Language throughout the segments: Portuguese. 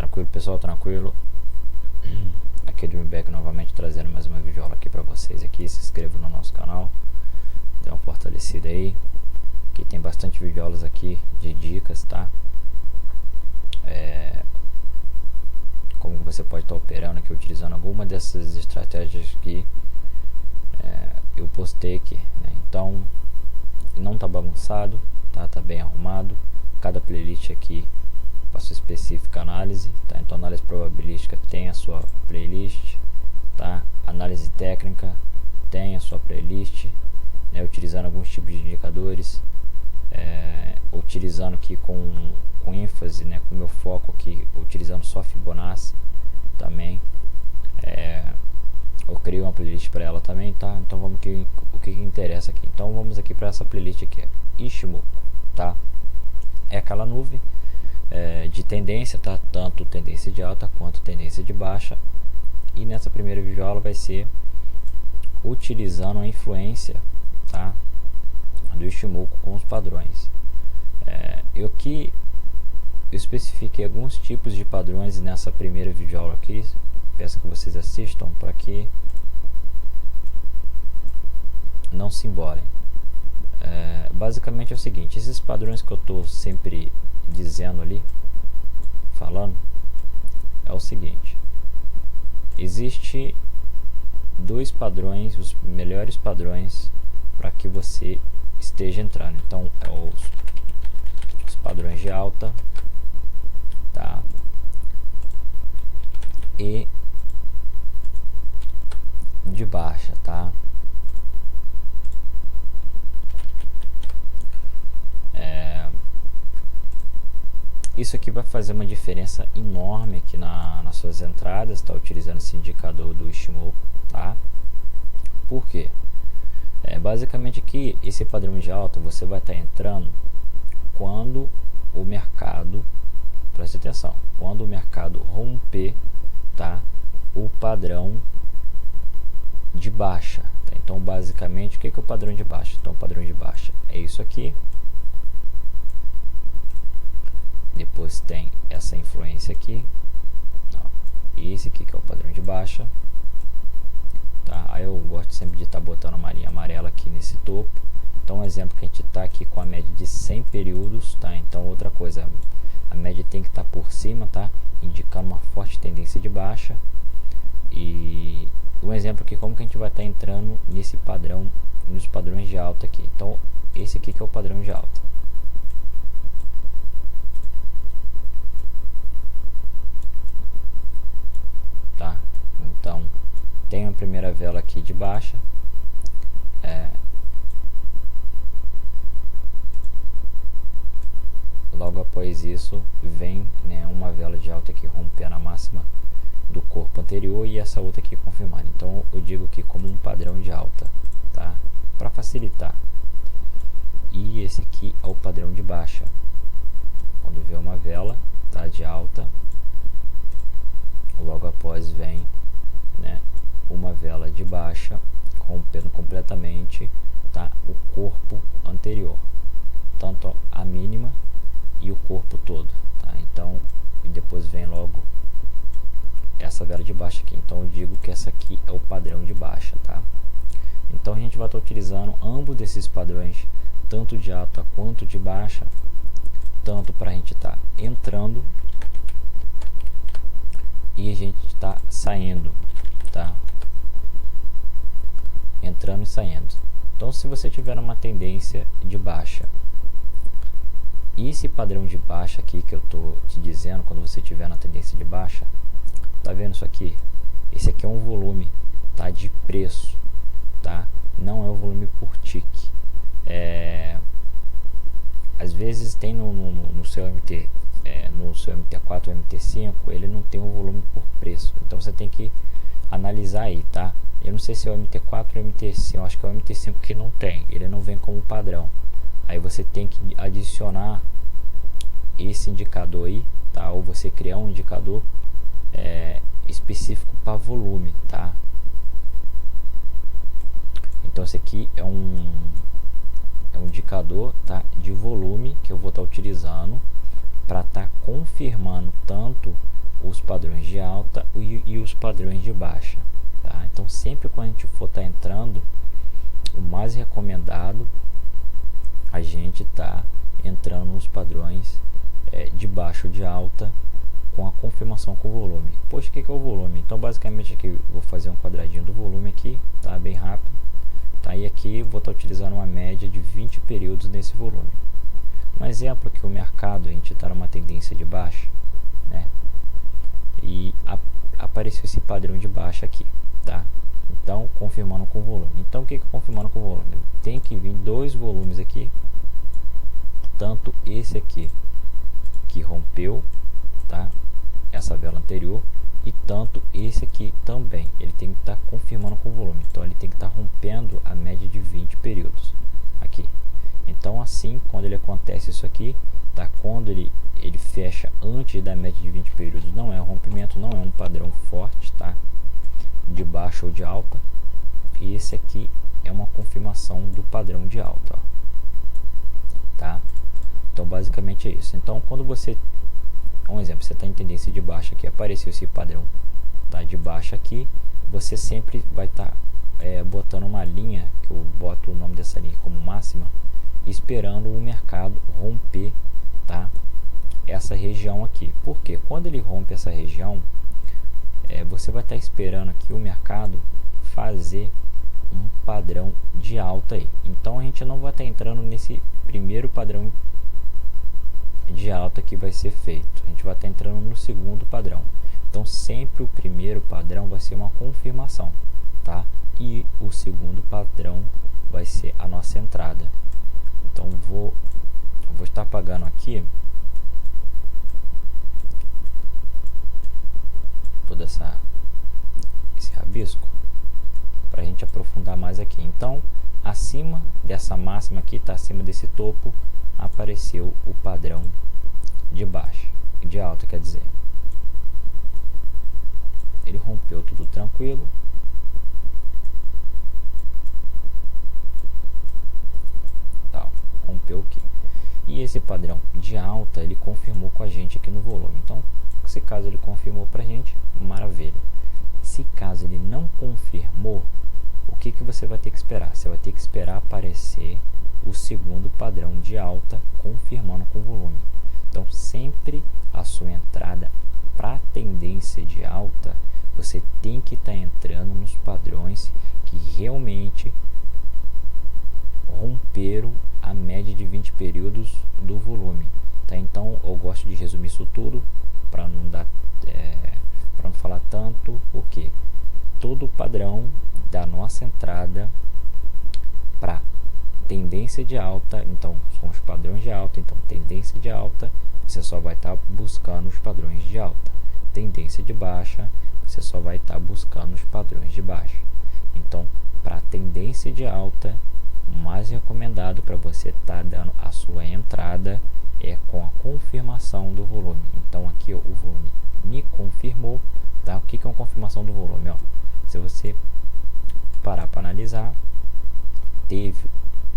Tranquilo, pessoal, tranquilo. Aqui do Dreamback novamente trazendo mais uma videoaula aqui pra vocês aqui. Se inscreva no nosso canal, dê uma fortalecida aí, que tem bastante videoaulas aqui de dicas, tá? Como você pode estar operando aqui, utilizando alguma dessas estratégias que eu postei aqui, né? Então não tá bagunçado, tá bem arrumado. Cada playlist aqui para sua específica análise, tá? Então análise probabilística tem a sua playlist, tá? Análise técnica tem a sua playlist, né? Utilizando alguns tipos de indicadores, utilizando aqui com ênfase, né? Com meu foco aqui, utilizando só Fibonacci também. Eu criei uma playlist para ela também, tá? Então vamos que o que interessa aqui. Então vamos aqui para essa playlist aqui, Ishimoku, tá? É aquela nuvem de tendência, tá? Tanto tendência de alta quanto tendência de baixa. E nessa primeira videoaula vai ser utilizando a influência, tá? Do Ishimoku com os padrões. Eu especifiquei alguns tipos de padrões nessa primeira videoaula aqui. Peço que vocês assistam para que não se embolem. Basicamente é o seguinte: esses padrões que eu estou sempre dizendo ali, falando, é o seguinte: existe dois padrões, os melhores padrões para que você esteja entrando. Então os padrões de alta, tá? E de baixa, tá? Isso aqui vai fazer uma diferença enorme aqui nas suas entradas, tá? Utilizando esse indicador do Ishimoku, tá? Por quê? Basicamente aqui, esse padrão de alta você vai estar entrando quando o mercado, preste atenção, quando o mercado romper, tá? O padrão de baixa, tá? Então basicamente o que é o padrão de baixa? Então o padrão de baixa é isso aqui. Depois tem essa influência aqui, esse aqui que é o padrão de baixa, tá? Aí eu gosto sempre de estar botando uma linha amarela aqui nesse topo. Então um exemplo que a gente está aqui com a média de 100 períodos, tá? Então outra coisa, a média tem que estar por cima, tá? Indicando uma forte tendência de baixa. E um exemplo aqui como que a gente vai estar entrando nesse padrão, nos padrões de alta aqui. Então esse aqui que é o padrão de alta. Tá? Então tem a primeira vela aqui de baixa, logo após isso vem, né, uma vela de alta aqui rompendo a máxima do corpo anterior e essa outra aqui confirmando. Então eu digo aqui como um padrão de alta, tá? Para facilitar. E esse aqui é o padrão de baixa. Quando vê uma vela, tá, de alta, logo após vem, né, uma vela de baixa rompendo completamente, tá, o corpo anterior, tanto a mínima e o corpo todo, tá? Então e depois vem logo essa vela de baixa aqui. Então eu digo que essa aqui é o padrão de baixa, tá? Então a gente vai estar utilizando ambos desses padrões, tanto de alta quanto de baixa, tanto para a gente estar entrando e a gente está saindo, tá? Entrando e saindo. Então se você tiver uma tendência de baixa, e esse padrão de baixa aqui que eu tô te dizendo, quando você tiver na tendência de baixa, tá vendo isso aqui? Esse aqui é um volume, tá, de preço, tá? Não é o volume por tique. Às vezes tem no seu MT, no seu MT4 ou MT5, ele não tem um volume por preço. Então você tem que analisar aí, tá? Eu não sei se é o MT4 ou MT5, eu acho que é o MT5 que não tem, ele não vem como padrão. Aí você tem que adicionar esse indicador aí, tá? Ou você criar um indicador específico para volume, tá? Então esse aqui é um indicador, tá, de volume que eu vou estar utilizando para estar confirmando tanto os padrões de alta e os padrões de baixa, tá? Então sempre quando a gente for estar entrando, o mais recomendado a gente tá entrando nos padrões de baixa ou de alta com a confirmação com o volume. Poxa, o que é o volume? Então basicamente aqui eu vou fazer um quadradinho do volume aqui, tá? Bem rápido, tá? E aqui eu vou estar utilizando uma média de 20 períodos nesse volume. Um exemplo que o mercado, a gente está numa tendência de baixa, né? E apareceu esse padrão de baixa aqui, tá? Então, confirmando com o volume. Então, o que é confirmando com o volume? Tem que vir dois volumes aqui, tanto esse aqui, que rompeu, tá? Essa vela anterior, e tanto esse aqui também. Ele tem que estar confirmando com o volume. Então, ele tem que estar rompendo a média de 20 períodos aqui. Então, assim, quando ele acontece isso aqui, tá? Quando ele fecha antes da média de 20 períodos, não é um rompimento, não é um padrão forte, tá? De baixa ou de alta. E esse aqui é uma confirmação do padrão de alta, ó, tá? Então, basicamente é isso. Então, quando você, um exemplo, você está em tendência de baixa aqui, apareceu esse padrão, tá, de baixa aqui, você sempre vai estar botando uma linha, que eu boto o nome dessa linha como máxima, esperando o mercado romper, tá, essa região aqui. Porque quando ele rompe essa região, você vai estar esperando aqui o mercado fazer um padrão de alta aí. Então a gente não vai estar entrando nesse primeiro padrão de alta que vai ser feito. A gente vai estar entrando no segundo padrão. Então sempre o primeiro padrão vai ser uma confirmação, tá? E o segundo padrão vai ser a nossa entrada. Então vou estar apagando aqui todo esse rabisco para a gente aprofundar mais aqui. Então, acima dessa máxima aqui, tá, acima desse topo, apareceu o padrão de baixa, de alta, quer dizer. Ele rompeu tudo tranquilo. Tá, rompeu aqui. E esse padrão de alta, ele confirmou com a gente aqui no volume. Então, se caso ele confirmou pra gente, maravilha. Se caso ele não confirmou, o que você vai ter que esperar? Você vai ter que esperar aparecer o segundo padrão de alta confirmando com o volume. Então, sempre a sua entrada para tendência de alta, você tem que estar entrando nos padrões que realmente romperam a média de 20 períodos do volume, tá? Então, eu gosto de resumir isso tudo para não dar, para não falar tanto, porque todo o padrão da nossa entrada para tendência de alta, então são os padrões de alta. Então, tendência de alta, você só vai estar buscando os padrões de alta. Tendência de baixa, você só vai estar buscando os padrões de baixa. Então, para tendência de alta, o mais recomendado para você estar dando a sua entrada é com a confirmação do volume. Então, aqui ó, o volume me confirmou, tá? O que é uma confirmação do volume? Ó, se você parar para analisar, teve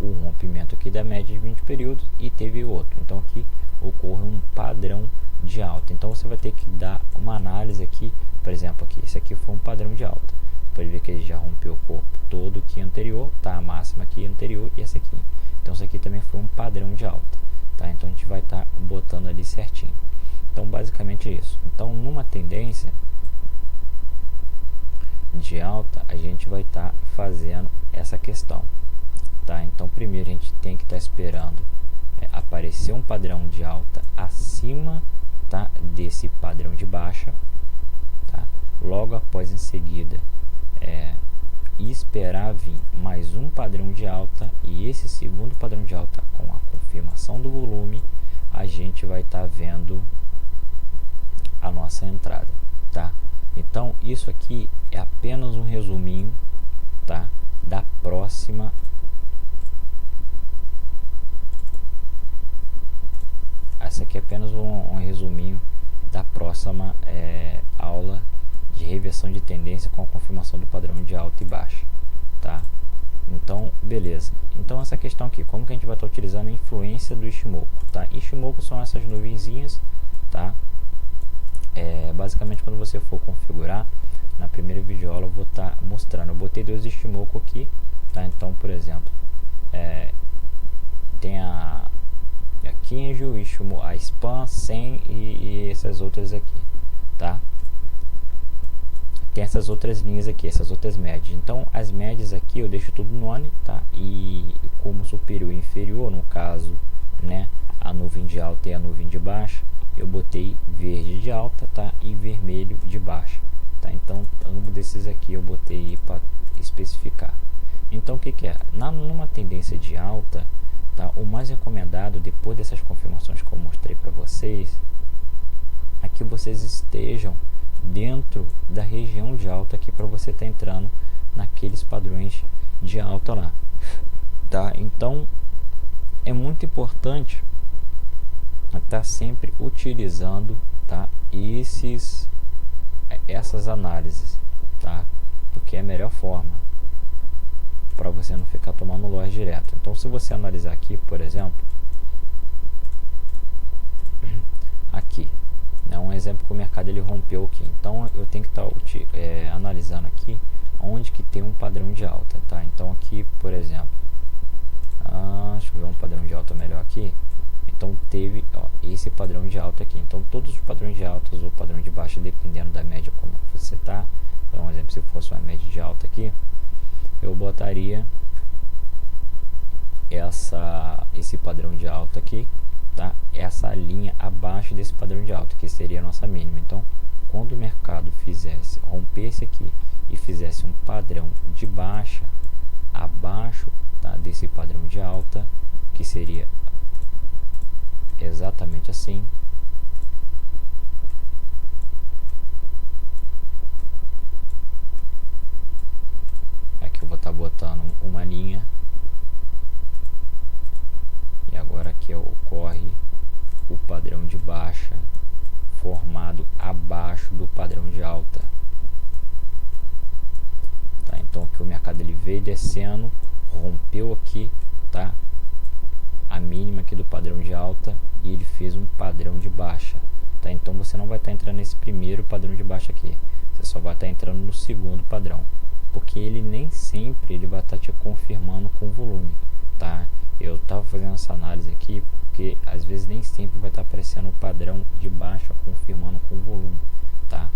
um rompimento aqui da média de 20 períodos e teve outro. Então, aqui ocorre um padrão de alta. Então, você vai ter que dar uma análise aqui. Por exemplo, aqui, esse aqui foi um padrão de alta. Pode ver que ele já rompeu o corpo todo aqui anterior, tá? A máxima aqui anterior e essa aqui. Então, isso aqui também foi um padrão de alta, tá? Então, a gente vai estar botando ali certinho. Então, basicamente é isso. Então, numa tendência de alta, a gente vai estar fazendo essa questão, tá? Então, primeiro a gente tem que estar esperando aparecer um padrão de alta acima, tá, desse padrão de baixa, tá? Logo após, em seguida, esperar vir mais um padrão de alta, e esse segundo padrão de alta com a confirmação do volume, a gente vai estar vendo a nossa entrada, tá? Então, isso aqui é apenas um resuminho, tá, da próxima essa aqui é apenas um resuminho da próxima aula de reversão de tendência com a confirmação do padrão de alta e baixa, tá? Então, beleza. Então, essa questão aqui, como que a gente vai estar utilizando a influência do Ichimoku, tá? Ichimoku são essas nuvenzinhas, tá? basicamente quando você for configurar, na primeira videoaula eu vou estar mostrando. Eu botei 2 Ishimoku aqui, tá? Então, por exemplo, tem a Kinjo, a Span, 100 e essas outras aqui, tá? Tem essas outras linhas aqui, essas outras médias. Então as médias aqui eu deixo tudo none, tá? E como superior e inferior, no caso, né, a nuvem de alta e a nuvem de baixa, eu botei verde de alta, tá? E vermelho de baixa, tá? Então ambos desses aqui eu botei para especificar. Então o que é? Numa tendência de alta, tá? O mais recomendado, depois dessas confirmações que eu mostrei para vocês, é que vocês estejam dentro da região de alta aqui, para você estar entrando naqueles padrões de alta lá, tá? Então é muito importante estar sempre utilizando, tá, essas análises, tá? Porque é a melhor forma para você não ficar tomando loss direto. Então se você analisar aqui, por exemplo, aqui, né, um exemplo que o mercado ele rompeu aqui, então eu tenho que estar analisando aqui onde que tem um padrão de alta, tá? Então aqui, por exemplo, deixa eu ver um padrão de alta melhor aqui. Então teve, ó, esse padrão de alta aqui. Então todos os padrões de altas ou padrão de baixa, dependendo da média como você tá. Então, um exemplo, se fosse uma média de alta aqui, eu botaria esse padrão de alta aqui, tá? Essa linha abaixo desse padrão de alta, que seria a nossa mínima. Então quando o mercado rompesse aqui e fizesse um padrão de baixa abaixo, tá, desse padrão de alta, que seria exatamente assim, aqui eu vou estar botando uma linha, e agora aqui ocorre o padrão de baixa formado abaixo do padrão de alta, tá? Então aqui o mercado ele veio descendo, rompeu aqui, tá, a mínima aqui do padrão de alta, e ele fez um padrão de baixa, tá? Então você não vai estar entrando nesse primeiro padrão de baixa aqui, você só vai estar entrando no segundo padrão, porque ele nem sempre ele vai estar te confirmando com volume, tá? Eu estava fazendo essa análise aqui porque às vezes nem sempre vai estar aparecendo o padrão de baixa confirmando com volume, tá?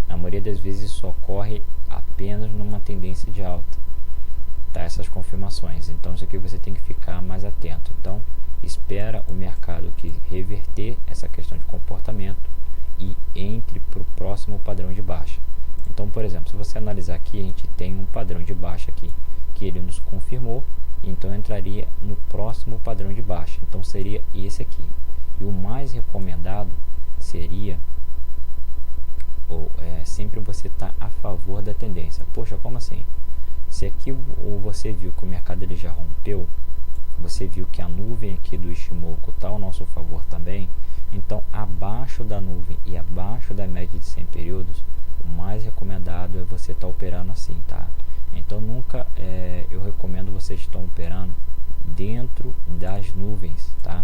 Na maioria das vezes isso ocorre apenas numa tendência de alta, tá? Essas confirmações. Então isso aqui você tem que ficar mais atento. Então espera o mercado que reverter essa questão de comportamento e entre para o próximo padrão de baixa. Então, por exemplo, se você analisar aqui, a gente tem um padrão de baixa aqui que ele nos confirmou, então entraria no próximo padrão de baixa. Então seria esse aqui. E o mais recomendado seria sempre você estar a favor da tendência. Poxa, como assim? Se aqui você viu que o mercado ele já rompeu, você viu que a nuvem aqui do Ishimoku está ao nosso favor também, então abaixo da nuvem e abaixo da média de 100 períodos, o mais recomendado é você estar operando assim, tá? Então nunca eu recomendo vocês estão operando dentro das nuvens, tá?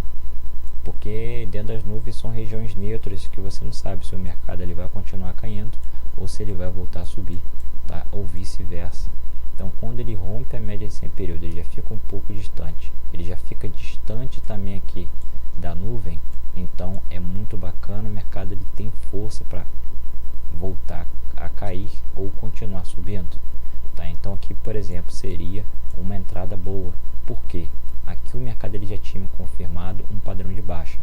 Porque dentro das nuvens são regiões neutras que você não sabe se o mercado ele vai continuar caindo ou se ele vai voltar a subir, tá? Ou vice-versa. Então quando ele rompe a média de 100 períodos, ele já fica um pouco distante, ele já fica distante também aqui da nuvem, então é muito bacana, o mercado ele tem força para voltar a cair ou continuar subindo, tá? Então aqui, por exemplo, seria uma entrada boa. Por quê? Aqui o mercado ele já tinha confirmado um padrão de baixa.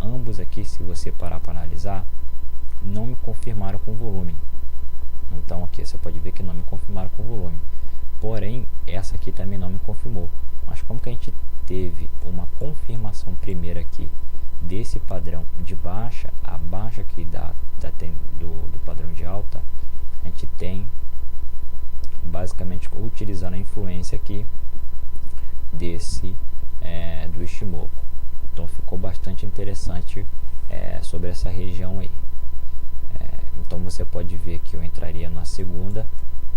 Ambos aqui, se você parar para analisar, não me confirmaram com volume. Então aqui você pode ver que não me confirmaram com volume. Porém, essa aqui também não me confirmou. Mas como que a gente teve uma confirmação primeira aqui desse padrão de baixa, abaixo aqui do padrão de alta, a gente tem basicamente utilizando a influência aqui desse do Ishimoku. Então ficou bastante interessante sobre essa região aí. Então você pode ver que eu entraria na segunda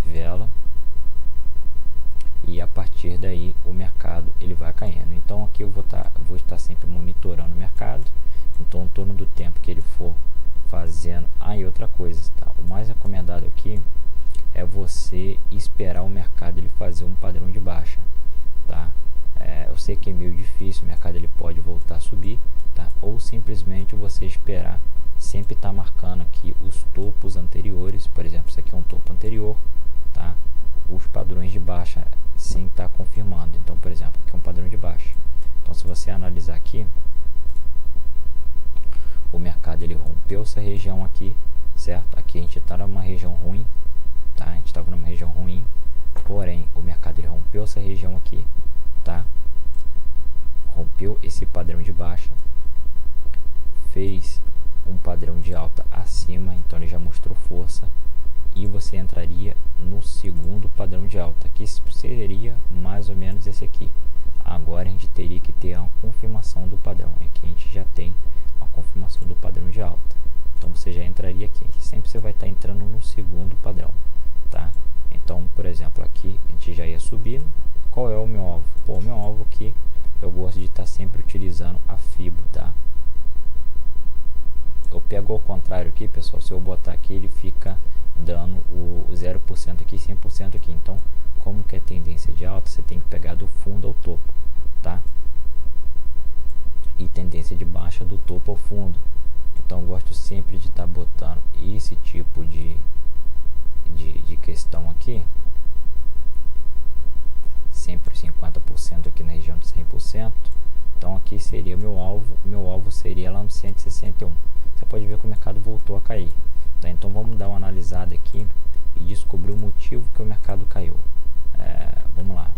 vela e a partir daí o mercado ele vai caindo. Então aqui eu vou estar sempre monitorando o mercado. Então em torno do tempo que ele for fazendo a E outra coisa, tá? O mais recomendado aqui é você esperar o mercado ele fazer um padrão de baixa, tá? Eu sei que é meio difícil, o mercado ele pode voltar a subir, tá? Ou simplesmente você esperar, sempre tá marcando aqui os topos anteriores, por exemplo, isso aqui é um topo anterior, tá? Os padrões de baixa sim tá confirmando. Então, por exemplo, aqui é um padrão de baixa. Então, se você analisar aqui, o mercado ele rompeu essa região aqui, certo? Aqui a gente está numa região ruim, tá? A gente estava numa região ruim, porém o mercado ele rompeu essa região aqui, tá? Rompeu esse padrão de baixa, fez um padrão de alta acima, então ele já mostrou força, e você entraria no segundo padrão de alta, que seria mais ou menos esse aqui. Agora a gente teria que ter a confirmação do padrão. Aqui a gente já tem a confirmação do padrão de alta, então você já entraria aqui. Sempre você vai estar entrando no segundo padrão, tá? Então, por exemplo, aqui a gente já ia subindo. Qual é o meu alvo? Pô, o meu alvo aqui, eu gosto de estar sempre utilizando a FIBO, tá? Eu pego ao contrário aqui, pessoal. Se eu botar aqui, ele fica dando o 0% aqui, 100% aqui. Então, como que é tendência de alta, você tem que pegar do fundo ao topo, tá? E tendência de baixa do topo ao fundo. Então, eu gosto sempre de estar botando esse tipo de questão aqui, sempre 50% aqui na região de 100%. Então, aqui seria meu alvo seria lá no 161. Você pode ver que o mercado voltou a cair, tá? Então vamos dar uma analisada aqui e descobrir o motivo que o mercado caiu. Vamos lá.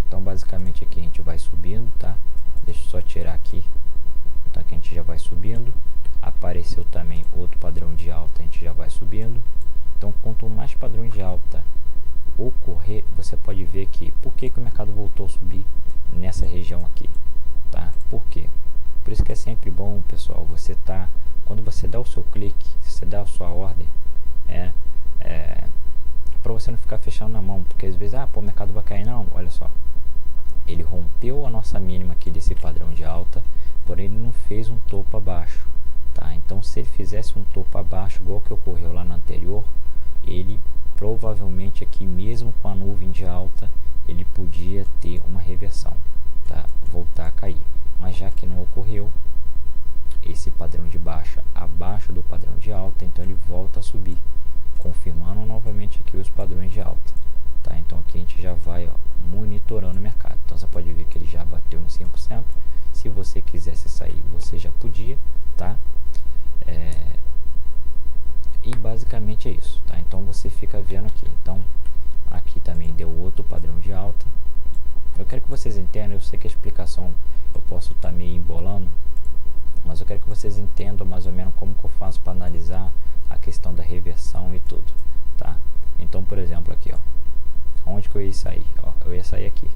Então basicamente aqui a gente vai subindo, tá? Deixa eu só tirar aqui. Então aqui a gente já vai subindo. Apareceu também outro padrão de alta, a gente já vai subindo. Então quanto mais padrão de alta ocorrer, você pode ver aqui por que o mercado voltou a subir nessa região aqui, tá? Por quê? Por isso que é sempre bom, pessoal, você tá, quando você dá o seu clique, você dá a sua ordem, para você não ficar fechando na mão, porque às vezes, pô, o mercado vai cair. Não, olha só, ele rompeu a nossa mínima aqui desse padrão de alta, porém ele não fez um topo abaixo, tá? Então se ele fizesse um topo abaixo, igual que ocorreu lá no anterior, ele provavelmente aqui mesmo com a nuvem de alta, ele podia ter uma reversão, tá? Voltar a cair. Mas já que não ocorreu esse padrão de baixa abaixo do padrão de alta, então ele volta a subir, confirmando novamente aqui os padrões de alta, tá? Então aqui a gente já vai, ó, monitorando o mercado. Então você pode ver que ele já bateu em 100%. Se você quisesse sair, você já podia, tá? E basicamente é isso, tá? Então você fica vendo aqui. Então aqui também deu outro padrão de alta. Eu quero que vocês entendam, eu sei que a explicação eu posso estar meio embolando, mas eu quero que vocês entendam mais ou menos como que eu faço para analisar a questão da reversão e tudo, tá? Então, por exemplo, aqui, ó, onde que eu ia sair? Ó, eu ia sair aqui,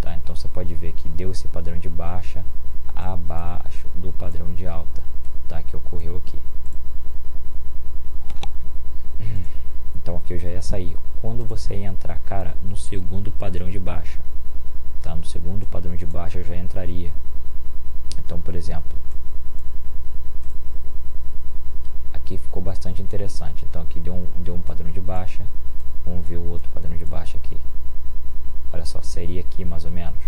tá? Então você pode ver que deu esse padrão de baixa abaixo do padrão de alta, tá? Que ocorreu aqui. Então aqui eu já ia sair. Quando você ia entrar, cara, no segundo padrão de baixa, tá? No segundo padrão de baixa eu já entraria. Então, por exemplo, aqui ficou bastante interessante. Então aqui deu um padrão de baixa. Vamos ver o outro padrão de baixa aqui. Olha só, seria aqui mais ou menos,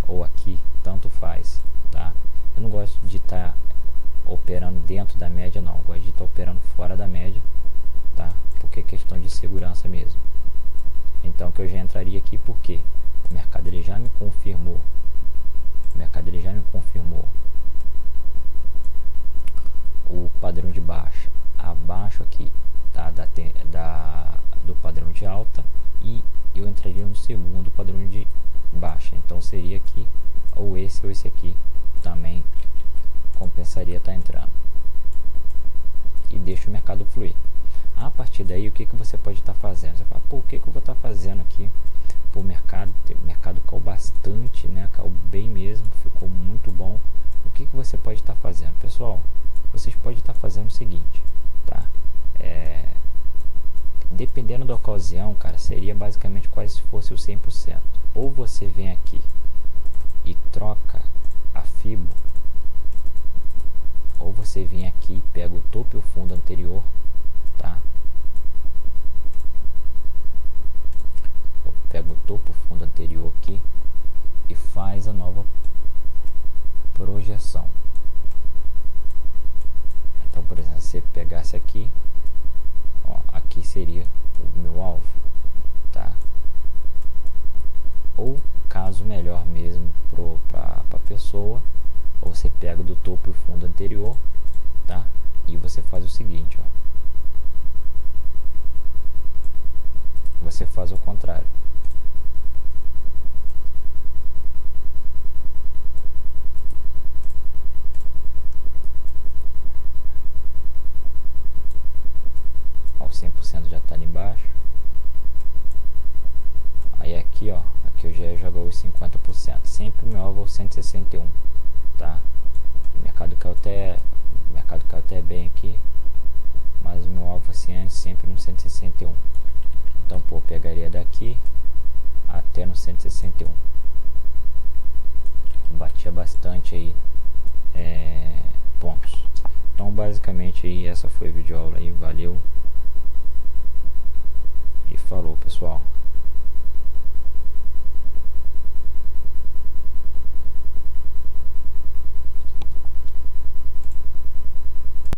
ou aqui, tanto faz, tá? Eu não gosto de estar operando dentro da média, não. Eu gosto de estar operando fora da média, tá? Porque é questão de segurança mesmo. Então que eu já entraria aqui porque o mercado ele já me confirmou. O padrão de baixa abaixo aqui, tá? Do padrão de alta, e eu entraria no segundo padrão de baixa. Então seria aqui, ou esse aqui também compensaria estar entrando, e deixa o mercado fluir. A partir daí, o que você pode estar fazendo? Você fala, pô, o que eu vou estar fazendo aqui? Pô, o mercado caiu bastante, né? Caiu bem mesmo, ficou muito bom. O que você pode estar fazendo? Pessoal, vocês podem estar fazendo o seguinte, tá? Dependendo da ocasião, cara, seria basicamente quase se fosse o 100%. Ou você vem aqui e troca a FIBO, ou você vem aqui e pega o topo e o fundo anterior, anterior aqui e faz a nova projeção. Então, por exemplo, se você pegasse aqui, ó, aqui seria o meu alvo, tá? Ou caso melhor mesmo para a pessoa, ou você pega do topo e fundo anterior, tá? E você faz o seguinte, ó, você faz o contrário. Ó, o 100% já está ali embaixo. Aí aqui, ó, aqui eu já ia jogar os 50%. Sempre o meu alvo é o 161, tá? O mercado caiu até bem aqui, mas o meu alvo assim é sempre no 161. Então, pô, eu pegaria daqui até no 161. Batia bastante aí pontos. Então, basicamente aí essa foi a videoaula aí. Valeu e falou, pessoal.